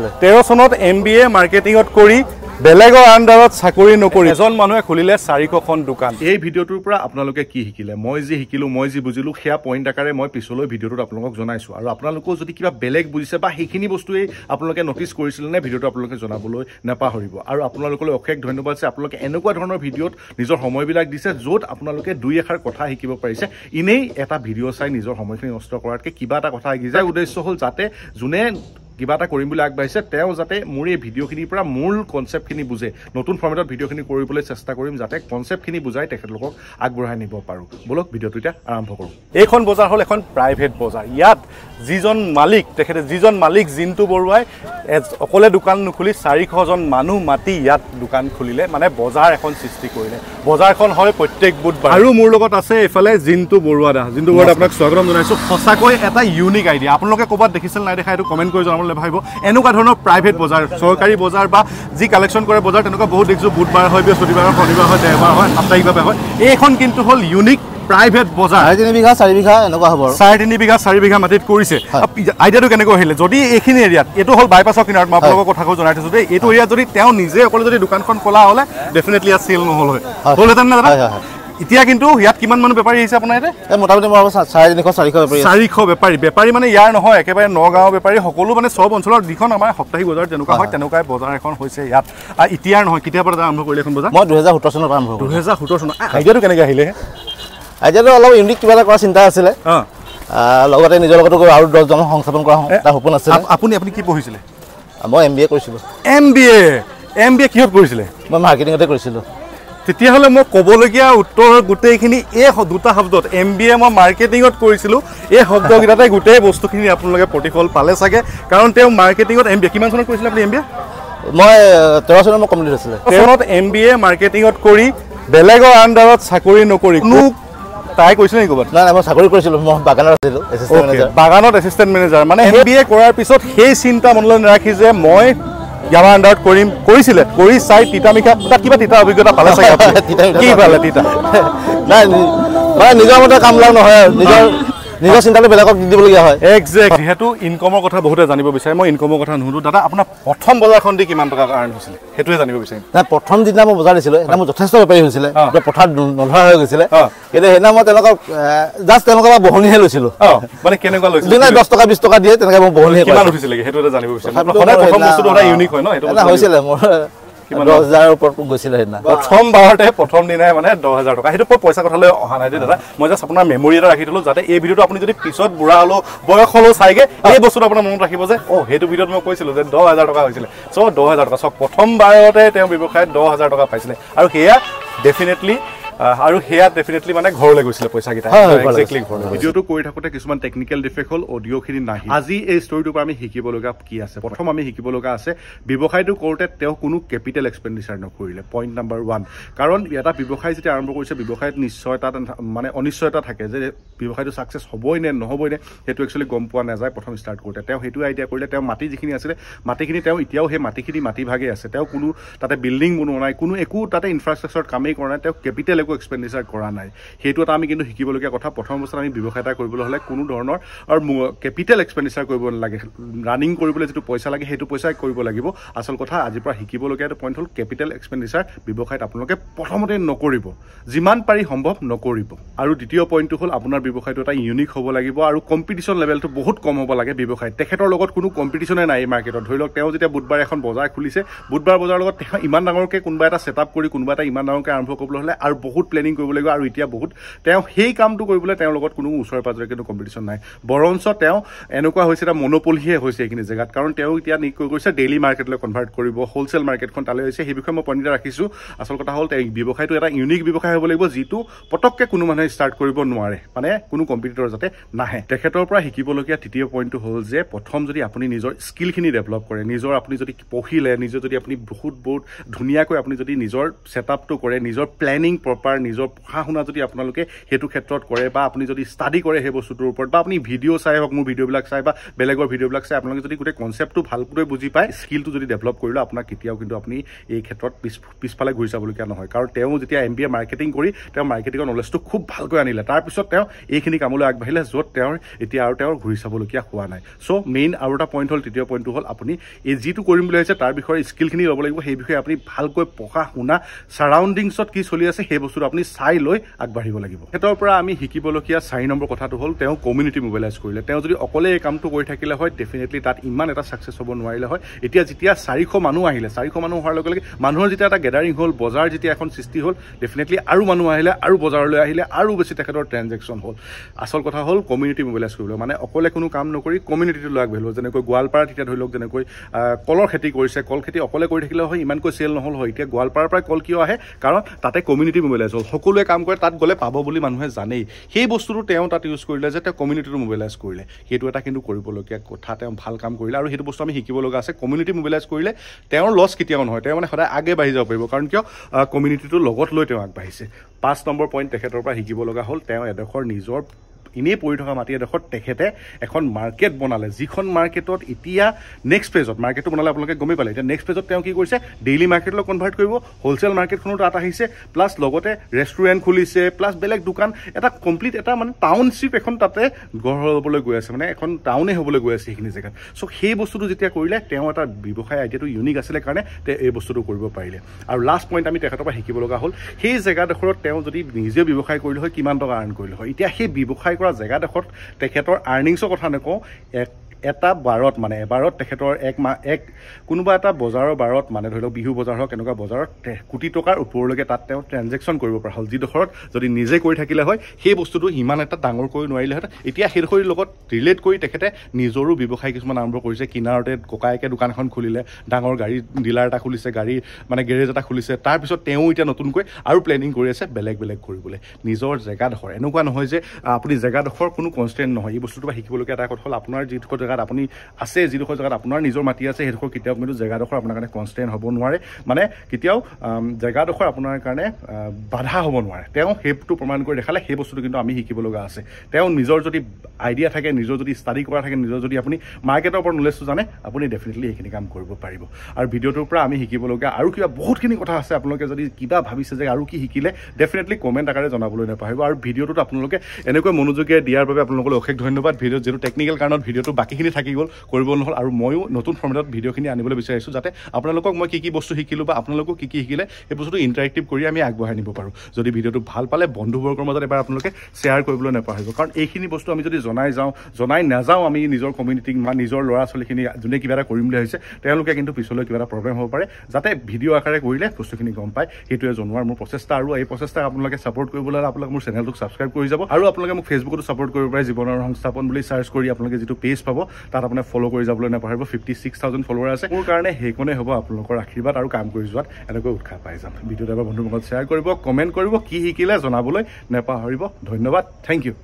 13 চনত MBA মাৰ্কেটিংত কৰি বেলেগৰ আন্ডাৰত চাকৰি নকৰি এজন মানুহে খুলিলে 400খন দোকান। এই ভিডিঅ'টোৰ পৰা আপোনালোকে কি শিকিলে, মই যি শিকিলো, মই যি বুজিলো, সেয়া পইণ্ট আকাৰে মই পিছলৈ ভিডিঅ'টোত আপোনালোকক জনাইছো। আৰু আপোনালোকেও যদি কিবা বেলেগ বুজিছে বা সেইখিনি বস্তুৱেই আপোনালোকে নটিচ কৰিছিলে নে, ভিডিঅ'টো আপোনালোকে জনাবলৈ নাপাহৰিব। আৰু আপোনালোকলৈ অশেষ ধন্যবাদ যে আপোনালোকে এনেকুৱা ধৰণৰ ভিডিঅ'ত নিজৰ সময়বিলাক দিছে, য'ত আপোনালোকে দুই এষাৰ কথা শিকিব পাৰিছে। এনেই এটা ভিডিঅ' চাই নিজৰ সময়খিনি নষ্ট কৰাতকৈ কিবা এটা কথা শিকি যায়। উদ্দেশ্য হ'ল যাতে যোনে কিবা এটা কৰিম বুলি আগবাঢ়িছে তেওঁ যাতে মোৰ এই ভিডিঅ'খিনিৰ পৰা মূল কনচেপ্টখিনি বুজে। নতুন ফৰ্মেটত ভিডিঅ'খিনি কৰিবলৈ চেষ্টা কৰিম যাতে কনচেপ্টখিনি বুজাই তেখেতলোকক আগবঢ়াই নিব পাৰোঁ। বলক ভিডিঅ'টো এতিয়া আৰম্ভ কৰোঁ। এইখন বজাৰ হ'ল এখন প্ৰাইভেট বজাৰ। ইয়াত যিজন মালিক জিন্তু বৰুৱাই অকলে দোকান নুখুলি 400জন মানুহ মাতি ইয়াত দোকান খুলিলে, মানে বজাৰ এখন সৃষ্টি কৰিলে। বজাৰখন হয় প্ৰত্যেক বুধবাৰ। আৰু মোৰ লগত আছে এইফালে জিন্তু বৰুৱা দা। জিন্তু বৰুৱা আপোনাক স্বাগতম জনাইছোঁ। সঁচাকৈ এটা ইউনিক আইডিয়া। আপোনালোকে ক'ৰবাত দেখিছিল নাই দেখা, এইটো কমেণ্ট কৰি জনাবলৈ ভাবিব। এনেকুৱা ধৰণৰ প্ৰাইভেট বজাৰ, চৰকাৰী বজাৰ বা যি কালেকশ্যন কৰে বজাৰ, তেনেকুৱা বহুত দেখিছোঁ। বুধবাৰ হয়, বৃহস্পতিবাৰ হয়, শনিবাৰ হয়, দেওবাৰ হয়, সাপ্তাহিকভাৱে হয়। এইখন কিন্তু হ'ল ইউনিক প্ৰাইভেট বজাৰ। 3.5 বিঘা 4 বিঘা এনেকুৱা হ'ব। 3.5 বিঘা 4 বিঘা মাটিত কৰিছে। আইডিয়াটো কেনেকৈ আহিলে? যদি এইখিনি এৰিয়াত, এইটো হ'ল বাইপাছৰ কিনাৰত, মই আপোনালোকৰ কথাও জনাই থৈছোঁ দেই। এইটো এৰিয়াত যদি তেওঁ নিজে অকলে যদি দোকানখন খোলা হ'লে ডেফিনেটলি ইয়াত চেল নহ'ল হয়, হ'লহেঁতেন না দাদা? এতিয়া কিন্তু ইয়াত কিমান মানুহ বেপাৰী আহিছে আপোনাৰ ইয়াতে? মোটামুটি 350-400 বেপাৰী মানে ইয়াৰ নহয়, একেবাৰে নগাঁৱৰ বেপাৰী, সকলো মানে চব অঞ্চলৰ যিখন আমাৰ সপ্তাহিক বজাৰ যেনেকুৱা হয় তেনেকুৱাই বজাৰ এখন হৈছে ইয়াত। আৰু এতিয়াৰ নহয়, কেতিয়াৰ পৰা আৰম্ভ কৰিলে এখন বজাৰ? মই 2017 চনত আৰম্ভ কৰিলোঁ। 2017 চনত। আইডিয়াটো কেনেকৈ আহিলে? আইডিয়াটো অলপ ইউনিক কিবা এটা কৰাৰ চিন্তা আছিলে। লগতে নিজৰ লগতো আৰু 10জন সংস্থাপন কৰা এটা সপোন আছিলে। আপুনি কি পঢ়িছিলে? মই MBA কৰিছিলোঁ। MBA কিহত কৰিছিলে? মই মাৰ্কেটিঙতে কৰিছিলোঁ। তেতিয়াহ'লে মই ক'বলগীয়া উত্তৰ গোটেইখিনি এই দুটা শব্দত, MBA মই মাৰ্কেটিঙত কৰিছিলোঁ, এই শব্দকেইটাতে গোটেই বস্তুখিনি আপোনালোকে প্ৰতিফল পালে চাগে। কাৰণ তেওঁ মাৰ্কেটিঙত MBA কিমান চনত কৰিছিলে আপুনি MBA? মই 13 চনত মই কমপ্লিট হৈছিলে। 13 চনত MBA মাৰ্কেটিঙত কৰি বেলেগৰ আন্ডাৰত চাকৰি নকৰি তাই কৈছিলে নেকি ক'ৰবাত? নাই, মই চাকৰি কৰিছিলোঁ। মই বাগানত আছিলোঁ, বাগানত এছিষ্টেণ্ট মেনেজাৰ। মানে MBA কৰাৰ পিছত সেই চিন্তা মনলৈ নাৰাখি যে মই ইয়াৰ আন্ডাৰত কৰিছিলে, কৰি চাই তিতা মিঠা, তাত কিবা তিতা অভিজ্ঞতা পালে চাগে? কি পালে তিতা? নাই, মানে নিজৰ মতে কাম লাভ নহয়, নিজৰ চিন্তাটো বেলেগক দিবলগীয়া হয়। একজেক্ট। যিহেতু ইনকমৰ কথা বহুতে জানিব বিচাৰে, মই ইনকমৰ কথা নুসুধো। দাদা, আপোনাৰ প্ৰথম বজাৰখন দি কিমান টকা আৰ্ণ হৈছিলে সেইটোৱে জানিব বিচাৰিম। নাই, প্ৰথম দিনা মই বজাৰ দিছিলোঁ, সেইদিনা মোৰ যথেষ্ট বেপাৰী হৈছিলে, পথাৰত নধৰা হৈ গৈছিলে। কিন্তু সেইদিনা মই তেওঁলোকক জাষ্ট তেওঁলোকৰ পৰা বহনিহে লৈছিলোঁ। মানে কেনেকুৱা লৈছিল? 10 টকা 20 টকা দিয়ে তেনেকৈ মই বহনি কিমান উঠিছিলে সেইটো জানিব বিচাৰিম। প্ৰথম বস্তুটো সদায় ইউনিক হয় ন? সেইটো হৈছিলে মোৰ 10,000ৰ ওপৰত গৈছিলে সেইদিনা। প্ৰথম দিনাই মানে 10,000 টকা। সেইটো পইচা কথালৈ অহা নাই দেই দাদা। মই জাষ্ট আপোনাৰ মেমৰি এটা ৰাখি থলো, যাতে এই ভিডিঅ'টো আপুনি যদি পিছত বুঢ়া হ'লেও বয়স হ'লেও চাইগে, এই বস্তুটো আপোনাৰ মনত ৰাখিব যে সেইটো ভিডিঅ'ত মই কৈছিলোঁ যে 10,000 টকা হৈছিলে। 10,000 টকা চব প্ৰথমবাৰতে তেওঁ ব্যৱসায়ত 10,000 টকা পাইছিলে। আৰু সেয়া ডেফিনেটলি মানে ঘৰলৈ গৈছিলে পইচাকেইটা। এক্সেক্টলি ঘৰলৈ। ভিডিঅ'টো কৰি থাকোঁতে কিছুমান টেকনিকেল ডিফেক্ট হ'ল, অডিঅ'খিনি নাহিল। আজি এই ষ্টৰিটোৰ পৰা আমি শিকিব লগা কি আছে? প্ৰথম আমি শিকিব লগা আছে ব্যৱসায়টো কৰোঁতে তেওঁ কোনো কেপিটেল এক্সপেণ্ডিচাৰ নকৰিলে। Point number 1। কাৰণ এটা ব্যৱসায় যেতিয়া আৰম্ভ কৰিছে, ব্যৱসায়ত মানে অনিশ্চয়তা থাকে যে ব্যৱসায়টো ছাকচেছ হ'বই নে নহ'বই নে, সেইটো একচুৱেলি গম পোৱা নাযায় প্ৰথম ষ্টাৰ্ট কৰোঁতে। তেওঁ সেইটো আইডিয়া কৰিলে। তেওঁ মাটি যিখিনি আছিলে, মাটিখিনি তেওঁ এতিয়াও সেই মাটি ভাগে আছে। তেওঁ কোনো তাতে বিল্ডিং বনোৱা নাই, কোনো একো তাতে ইনফ্ৰাষ্ট্ৰাকচাৰত কামেই কৰা নাই, তেওঁ কেপিটেল এক্সপেণ্ডিচাৰ কৰা নাই। সেইটো এটা আমি কিন্তু শিকিবলগীয়া কথা। প্ৰথম অৱস্থাত আমি ব্যৱসায় এটা কৰিবলৈ হ'লে কোনো ধৰণৰ কেপিটেল এক্সপেণ্ডিচাৰ কৰিব নালাগে। ৰানিং কৰিবলৈ যিটো পইচা লাগে সেইটো পইচাই কৰিব লাগিব। আচল কথা আজিৰ পৰা শিকিবলগীয়া পইণ্ট হ'ল কেপিটেল এক্সপেণ্ডিচাৰ ব্যৱসায়ত আপোনালোকে প্ৰথমতে নকৰিব, যিমান পাৰি সম্ভৱ নকৰিব। আৰু দ্বিতীয় পইণ্টটো হ'ল আপোনাৰ ব্যৱসায়টো এটা ইউনিক হ'ব লাগিব আৰু কম্পিটিশ্যন লেভেলটো বহুত কম হ'ব লাগে ব্যৱসায়ত। তেখেতৰ লগত কোনো কম্পিটিশ্যনে নাই এই মাৰ্কেটত। ধৰি লওক তেওঁ যেতিয়া বুধবাৰ এখন বজাৰ খুলিছে, বুধবাৰ বজাৰৰ লগত তেওঁ ইমান ডাঙৰকৈ কোনোবা এটা ছেটআপ কৰি কোনোবা এটা ইমান ডাঙৰকৈ আৰম্ভ কৰিবলৈ হ'লে আৰু বহুত প্লেনিং কৰিব লাগিব। আৰু এতিয়া তেওঁ সেই কামটো কৰিবলৈ তেওঁৰ লগত কোনো ওচৰে পাজৰে কিন্তু কম্পিটিশ্যন নাই। বৰঞ্চ তেওঁ এনেকুৱা হৈছে এটা মনোপলিহে হৈছে এইখিনি জেগাত। কাৰণ তেওঁ এতিয়া কৰিছে ডেইলি মাৰ্কেটলৈ কনভাৰ্ট কৰিব, হ'লচেল মাৰ্কেটখন তালৈ হৈছে। সেই বিষয়ে মই পইণ্ট এটা ৰাখিছোঁ। আচল কথা হ'ল এই ব্যৱসায়টো এটা ইউনিক ব্যৱসায় হ'ব লাগিব, যিটো পটককৈ কোনো মানুহে ষ্টাৰ্ট কৰিব নোৱাৰে, মানে কোনো কম্পিটিটৰ যাতে নাহে। তেখেতৰ পৰা শিকিবলগীয়া তৃতীয় পইণ্টটো হ'ল যে প্ৰথম যদি আপুনি নিজৰ স্কিলখিনি ডেভেলপ কৰে, আপুনি যদি পঢ়িলে, যদি আপুনি বহুত ধুনীয়াকৈ আপুনি যদি নিজৰ ছেটআপটো কৰে, নিজৰ প্লেনিং প্ৰপাৰ পেপাৰ নিজৰ পঢ়া শুনা যদি আপোনালোকে সেইটো ক্ষেত্ৰত কৰে বা আপুনি যদি ষ্টাডি কৰে সেই বস্তুটোৰ ওপৰত বা আপুনি ভিডিঅ' চাই হওক মোৰ ভিডিঅ'বিলাক চাই বা বেলেগৰ ভিডিঅ'বিলাক চাই আপোনালোকে যদি গোটেই কনচেপ্টটো ভালকৈ বুজি পায় স্কিলটো যদি ডেভেলপ কৰিলে আপোনাক কেতিয়াও কিন্তু আপুনি এই ক্ষেত্ৰত পিছফালে ঘূৰি যাবলগীয়া নহয় কাৰণ তেওঁ যেতিয়া MBA মাৰ্কেটিং কৰি তেওঁ মাৰ্কেটিঙৰ নলেজটো খুব ভালকৈ আনিলে তাৰপিছত তেওঁ এইখিনি কামলৈ আগবাঢ়িলে য'ত তেওঁৰ এতিয়া আৰু তেওঁৰ ঘূৰি চাবলগীয়া হোৱা নাই চ' মেইন আৰু এটা পইণ্ট হ'ল তৃতীয় পইণ্টটো হ'ল আপুনি এই যিটো কৰিম বুলি ভাবিছে তাৰ বিষয়ে স্কিলখিনি ল'ব লাগিব সেই বিষয়ে আপুনি ভালকৈ পঢ়া শুনা চাৰাউণ্ডিংছত কি চলি আছে সেই বস্তুটো আপুনি চাই লৈ আগবাঢ়িব লাগিব সেইটোৰ পৰা আমি শিকিবলগীয়া 4 নম্বৰ কথাটো হ'ল তেওঁ কমিউনিটি মোবিলাইজ কৰিলে তেওঁ যদি অকলে এই কামটো কৰি থাকিলে হয় ডেফিনেটলি তাত ইমান এটা ছাকচেছ হ'ব নোৱাৰিলে হয় এতিয়া যেতিয়া 400 মানুহ আহিলে 400 মানুহ হোৱাৰ লগে লগে মানুহৰ যেতিয়া এটা গেডাৰিং হ'ল বজাৰ যেতিয়া এখন সৃষ্টি হ'ল ডেফিনেটলি আৰু মানুহ আহিলে আৰু বজাৰলৈ আহিলে আৰু বেছি তেখেতৰ ট্ৰেনজেকশ্যন হ'ল আচল কথা হ'ল কমিউনিটি মোবিলাইজ কৰিব মানে অকলে কোনো কাম নকৰি কমিউনিটিটো লৈ আগবাঢ়িব যেনেকৈ গোৱালপাৰাত এতিয়া ধৰি লওক যেনেকৈ কলৰ খেতি কৰিছে কল খেতি অকলে কৰি থাকিলে হয় ইমানকৈ চেল নহ'ল হয় এতিয়া গোৱালপাৰাৰ পৰা কল কিয় আহে কাৰণ তাতে কমিউনিটি মোবিলাইজ হ'ল সকলোৱে কাম কৰে তাত গ'লে পাব বুলি মানুহে জানেই সেই বস্তুটো তেওঁ তাত ইউজ কৰিলে যে তেওঁ কমিউনিটিটো মোবিলাইজ কৰিলে সেইটো এটা কিন্তু কৰিবলগীয়া কথা তেওঁ ভাল কাম কৰিলে আৰু সেইটো বস্তু আমি শিকিব লগা আছে কমিউনিটি মোবিলাইজ কৰিলে তেওঁৰ লছ কেতিয়াও নহয় তেওঁ মানে সদায় আগে বাঢ়ি যাব পাৰিব কাৰণ কিয় কমিউনিটিটো লগত লৈ তেওঁ আগবাঢ়িছে 5 নম্বৰ পইণ্ট তেখেতৰ পৰা শিকিব লগা হ'ল তেওঁ এডোখৰ নিজৰ এনেই পৰি থকা মাটি এডোখৰত তেখেতে এখন মাৰ্কেট বনালে যিখন মাৰ্কেটত এতিয়া নেক্সট পেজত মাৰ্কেটটো বনালে আপোনালোকে গমেই পালে এতিয়া নেক্সট পেজত তেওঁ কি কৰিছে ডেইলি মাৰ্কেটলৈ কনভাৰ্ট কৰিব হোলচেল মাৰ্কেটখনো তাত আহিছে প্লাছ লগতে ৰেষ্টুৰেণ্ট খুলিছে প্লাছ বেলেগ দোকান এটা কমপ্লিট এটা মানে টাউনশ্বিপ এখন তাতে গঢ় হ'বলৈ গৈ আছে মানে এখন টাউনে হ'বলৈ গৈ আছে সেইখিনি জেগাত চ' সেই বস্তুটো যেতিয়া কৰিলে তেওঁ এটা ব্যৱসায় আইডিয়াটো ইউনিক আছিলে কাৰণে তেওঁ এই বস্তুটো কৰিব পাৰিলে আৰু লাষ্ট পইণ্ট আমি তেখেতৰ পৰা শিকিব লগা হ'ল সেই জেগাডোখৰত তেওঁ যদি নিজে ব্যৱসায় কৰিলে হয় কিমান টকা আৰ্ণ কৰিলে হয় এতিয়া সেই ব্যৱসায় কৰা জেগাডোখৰত তেখেতৰ আৰ্নিংছৰ কথা নকওঁ এটা বাৰত মানে এবাৰত তেখেতৰ এক কোনোবা এটা বজাৰৰ বাৰত মানে ধৰি লওক বিহু বজাৰ হওক এনেকুৱা বজাৰত কোটি টকাৰ ওপৰলৈকে তাত তেওঁ ট্ৰেনজেকশ্যন কৰিব পৰা হ'ল যিডোখৰত যদি নিজে কৰি থাকিলে হয় সেই বস্তুটো ইমান এটা ডাঙৰ কৰি নোৱাৰিলেহেঁতেন এতিয়া সেইডোখৰৰ লগত ৰিলেট কৰি তেখেতে নিজৰো ব্যৱসায় কিছুমান আৰম্ভ কৰিছে কিনাৰতে ককায়েকে দোকান এখন খুলিলে ডাঙৰ গাড়ী ডিলাৰ এটা খুলিছে গাড়ী মানে গেৰেজ এটা খুলিছে তাৰপিছত তেওঁ এতিয়া নতুনকৈ আৰু প্লেনিং কৰি আছে বেলেগ কৰিবলৈ নিজৰ জেগাডোখৰ এনেকুৱা নহয় যে আপুনি জেগাডোখৰ কোনো কনষ্টেণ্ট নহয় এই বস্তুটো শিকিবলগীয়া এটা কথা হ'ল আপোনাৰ যিডোখৰ জেগাত আপুনি আছে যিডোখৰ জেগাত আপোনাৰ নিজৰ মাটি আছে সেইডোখৰ কেতিয়াও কিন্তু জেগাডোখৰ আপোনাৰ কাৰণে কনষ্টেণ্ট হ'ব নোৱাৰে মানে কেতিয়াও জেগাডোখৰ আপোনাৰ কাৰণে বাধা হ'ব নোৱাৰে তেওঁ সেইটো প্ৰমাণ কৰি দেখালে সেই বস্তুটো কিন্তু আমি শিকিব লগা আছে তেওঁ নিজৰ যদি আইডিয়া থাকে নিজৰ যদি ষ্টাডি কৰা থাকে নিজৰ যদি আপুনি মাৰ্কেটৰ ওপৰত নলেজটো জানে আপুনি ডেফিনেটলি এইখিনি কাম কৰিব পাৰিব আৰু ভিডিঅ'টোৰ পৰা আমি শিকিবলগীয়া আৰু কিবা বহুতখিনি কথা আছে আপোনালোকে যদি কিবা ভাবিছে যে আৰু কি শিকিলে ডেফিনেটলি কমেণ্ট আকাৰে জনাবলৈ নাপাহৰিব আৰু ভিডিঅ'টোত আপোনালোকে এনেকৈ মনোযোগেৰে দিয়াৰ বাবে আপোনালোকলৈ অশেষ ধন্যবাদ ভিডিঅ'ত যিটো টেকনিকেল কাৰণত ভিডিঅ'টো বাকীখিনি থাকি গ'ল কৰিব নহ'ল আৰু ময়ো নতুন ফৰ্মেটত ভিডিঅ'খিনি আনিবলৈ বিচাৰিছোঁ যাতে আপোনালোকক মই কি বস্তু শিকিলোঁ বা আপোনালোকক কি শিকিলে সেই বস্তুটো ইণ্টাৰেক্টিভ কৰি আমি আগবঢ়াই নিব পাৰোঁ যদি ভিডিঅ'টো ভাল পালে বন্ধুবৰ্গৰ মাজত এবাৰ আপোনালোকে শ্বেয়াৰ কৰিবলৈ নাপাহৰিব কাৰণ এইখিনি বস্তু আমি যদি জনাই নাযাওঁ আমি নিজৰ কমিউনিটিক বা নিজৰ ল'ৰা ছোৱালীখিনি যোনে কিবা এটা কৰিম বুলি ভাবিছে তেওঁলোকে কিন্তু পিছলৈ কিবা এটা প্ৰব্লেম হ'ব পাৰে যাতে ভিডিঅ' আকাৰে কৰিলে বস্তুখিনি গম পায় সেইটোৱে জনোৱাৰ মোৰ প্ৰচেষ্টা আৰু এই প্ৰচেষ্টাক আপোনালোকে ছাপোৰ্ট কৰিবলৈ হ'লে আপোনালোকে মোৰ চেনেলটোক ছাবস্ক্ৰাইব কৰি যাব আৰু আপোনালোকে মোক ফেচবুকতো ছাপোৰ্ট কৰিব পাৰে জীৱনৰ সংস্থাপন বুলি চাৰ্চ কৰি আপোনালোকে যিটো পেজ পাব তাত আপোনাৰ ফ'ল' কৰি যাবলৈ নাপাহৰিব 56,000 ফলোৱাৰ আছে মোৰ কাৰণে সেইখনে হ'ব আপোনালোকৰ আশীৰ্বাদ আৰু কাম কৰি যোৱাত এনেকৈ উৎসাহ পাই যাম ভিডিঅ'টো এবাৰ বন্ধুৰ লগত শ্বেয়াৰ কৰিব কমেণ্ট কৰিব কি শিকিলে জনাবলৈ নাপাহৰিব ধন্যবাদ থেংক ইউ